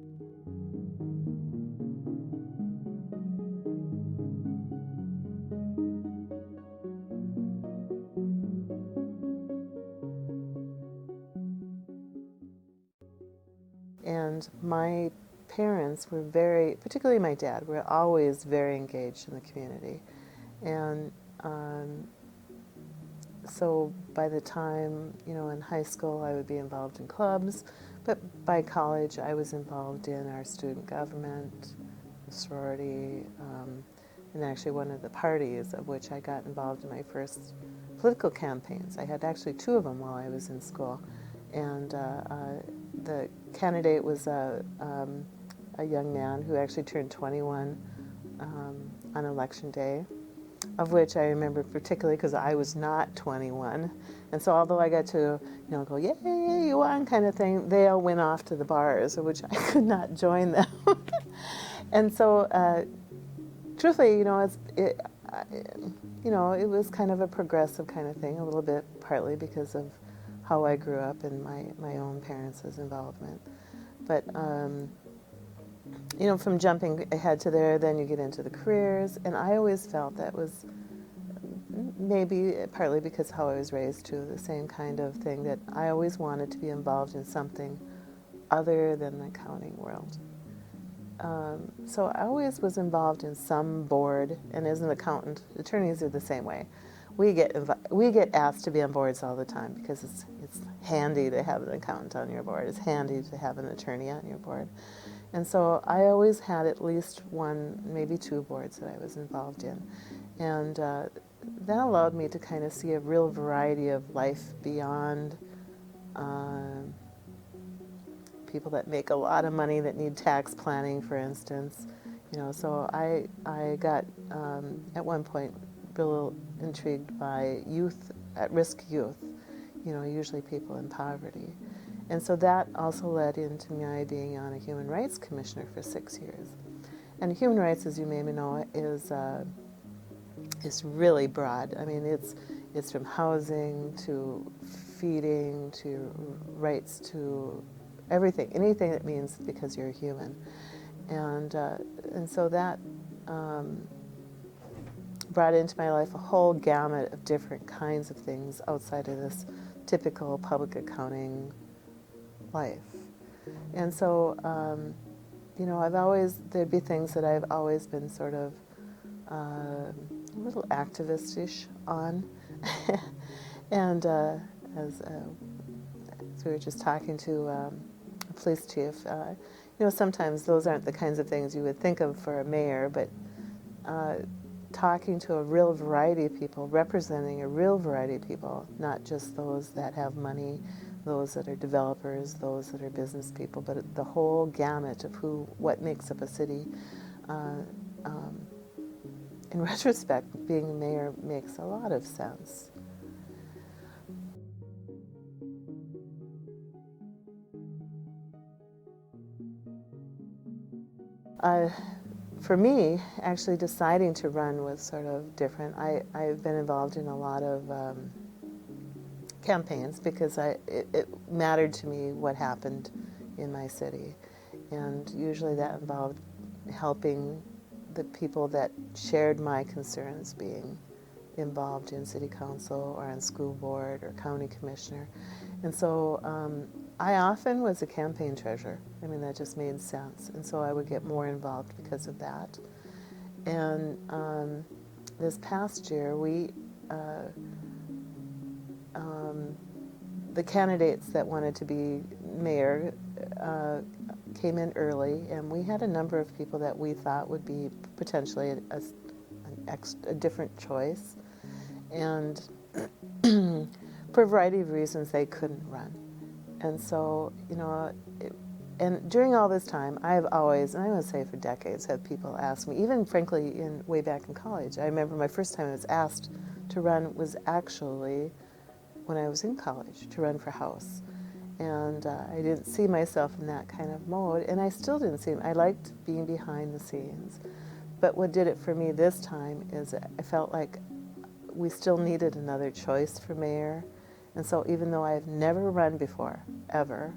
And my parents were very, particularly my dad, were always very engaged in the community. And so by the time, in high school, I would be involved in clubs, but by college, I was involved in our student government, sorority, and actually one of the parties of which I got involved in my first political campaigns. I had actually two of them while I was in school. And the candidate was a young man who actually turned 21 on election day, of which I remember particularly because I was not 21. And so although I got to, go, yay, you won kind of thing, they all went off to the bars, of which I could not join them. And so, truthfully, it was kind of a progressive kind of thing, a little bit partly because of how I grew up and my own parents' involvement. But, from jumping ahead to there, then you get into the careers, and I always felt that was maybe partly because how I was raised too, the same kind of thing, that I always wanted to be involved in something other than the accounting world. So I always was involved in some board, and as an accountant, attorneys are the same way. We get asked to be on boards all the time because it's handy to have an accountant on your board. It's handy to have an attorney on your board. And so I always had at least one, maybe two boards that I was involved in. And that allowed me to kind of see a real variety of life beyond people that make a lot of money that need tax planning, for instance. So I got, at one point, real intrigued by youth, at-risk youth, usually people in poverty. And so that also led into my being on a human rights commissioner for 6 years. And human rights, as you may know, is really broad. I mean, it's from housing to feeding to rights to everything, anything that means because you're a human. And so that brought into my life a whole gamut of different kinds of things outside of this typical public accounting life. And so, there'd be things that I've always been sort of a little activist-ish on. And as we were just talking to a police chief, sometimes those aren't the kinds of things you would think of for a mayor, but talking to a real variety of people, representing a real variety of people, not just those that have money, those that are developers, those that are business people, but the whole gamut of what makes up a city. In retrospect, being a mayor makes a lot of sense. For me, actually deciding to run was sort of different. I've been involved in a lot of campaigns because it mattered to me what happened in my city. And usually that involved helping the people that shared my concerns being involved in city council or on school board or county commissioner. And so I often was a campaign treasurer. I mean, that just made sense. And so I would get more involved because of that. And this past year, the candidates that wanted to be mayor came in early, and we had a number of people that we thought would be potentially a different choice. And for a variety of reasons, they couldn't run. And so, and during all this time, I've always, and I would say for decades, had people ask me, even frankly, way back in college. I remember my first time I was asked to run was actually when I was in college, to run for House. And I didn't see myself in that kind of mode, and I still didn't see it. I liked being behind the scenes. But what did it for me this time is I felt like we still needed another choice for mayor. And so even though I've never run before, ever,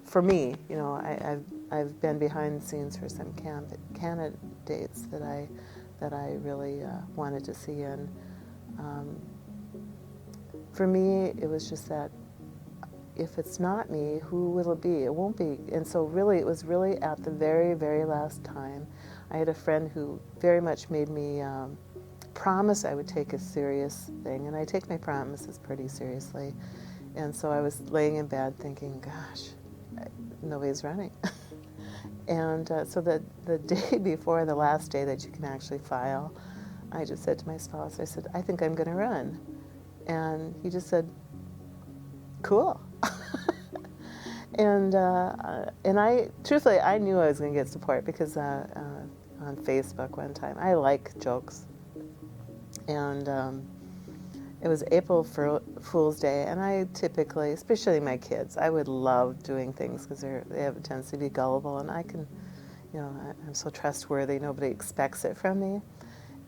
for me, I've I've been behind the scenes for some candidates that I really wanted to see in. For me, it was just that if it's not me, who will it be? It won't be. And so really, it was really at the very, very last time. I had a friend who very much made me promise I would take a serious thing, and I take my promises pretty seriously. And so I was laying in bed thinking, gosh, nobody's running. And so the day before the last day that you can actually file, I just said to my spouse, I said, I think I'm going to run. And he just said, cool. And I, truthfully, I knew I was going to get support because on Facebook one time, I like jokes. And it was April Fool's Day, and I typically, especially my kids, I would love doing things because they have a tendency to be gullible, and I can, I'm so trustworthy, nobody expects it from me.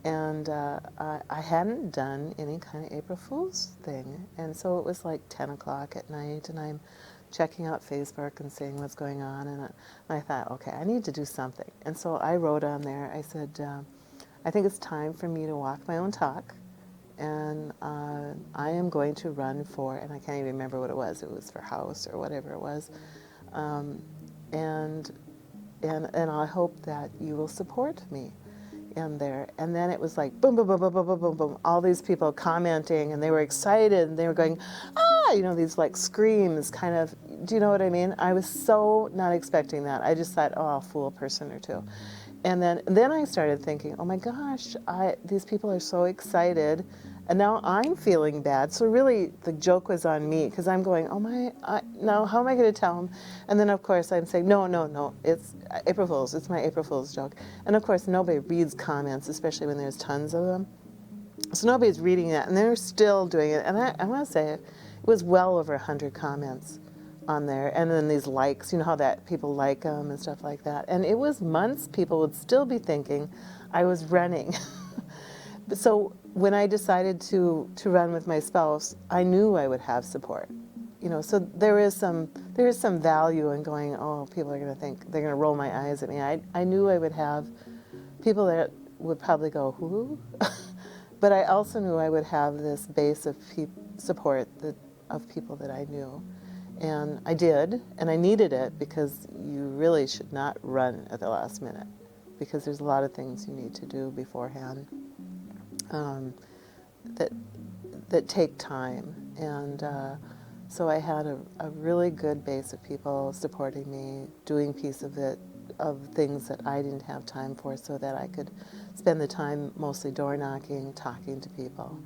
And I hadn't done any kind of April Fool's thing, and so it was like 10 o'clock at night, and I'm checking out Facebook and seeing what's going on, and I thought, okay, I need to do something. And so I wrote on there, I said, I think it's time for me to walk my own talk, and I am going to run for, and I can't even remember what it was for House or whatever it was, and I hope that you will support me in there. And then it was like boom, boom, boom, boom, boom, boom, boom, boom, all these people commenting, and they were excited, and they were going, ah, these like screams kind of, do you know what I mean? I was so not expecting that. I just thought, oh, I'll fool a person or two. And then I started thinking, oh my gosh, these people are so excited, and now I'm feeling bad. So really, the joke was on me, because I'm going, oh my, now how am I going to tell them? And then of course I'm saying, no, it's April Fool's. It's my April Fool's joke. And of course nobody reads comments, especially when there's tons of them. So nobody's reading that, and they're still doing it. And I want to say it was well over 100 comments on there, and then these likes, you know how that people like them and stuff like that. And it was months people would still be thinking I was running. So when I decided to run with my spouse, I knew I would have support. So there is some value in going, oh, people are going to think, they're going to roll my eyes at me. I knew I would have people that would probably go, who? But I also knew I would have this base of support of people that I knew. And I did, and I needed it, because you really should not run at the last minute, because there's a lot of things you need to do beforehand that take time. And so I had a really good base of people supporting me, doing piece of things that I didn't have time for, so that I could spend the time mostly door knocking, talking to people.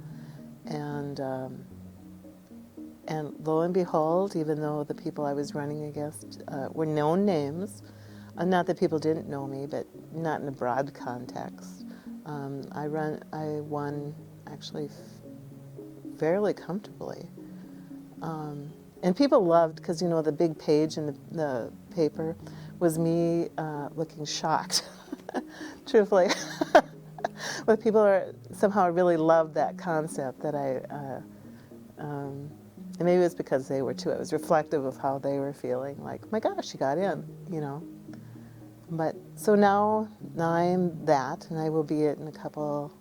And lo and behold, even though the people I was running against were known names, not that people didn't know me, but not in a broad context, I won actually fairly comfortably. And people loved, because the big page in the paper was me looking shocked, truthfully. But people somehow really loved that concept that and maybe it was because they were too. It was reflective of how they were feeling. Like, my gosh, she got in, But so now I'm that, and I will be it in a couple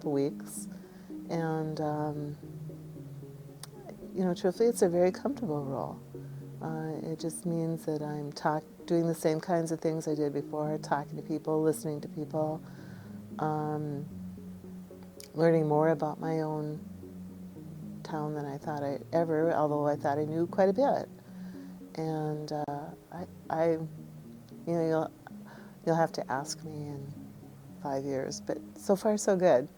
weeks. And truthfully, it's a very comfortable role. It just means that I'm doing the same kinds of things I did before: talking to people, listening to people, learning more about my own town than I thought I ever, although I thought I knew quite a bit. And you'll have to ask me in 5 years, but so far so good.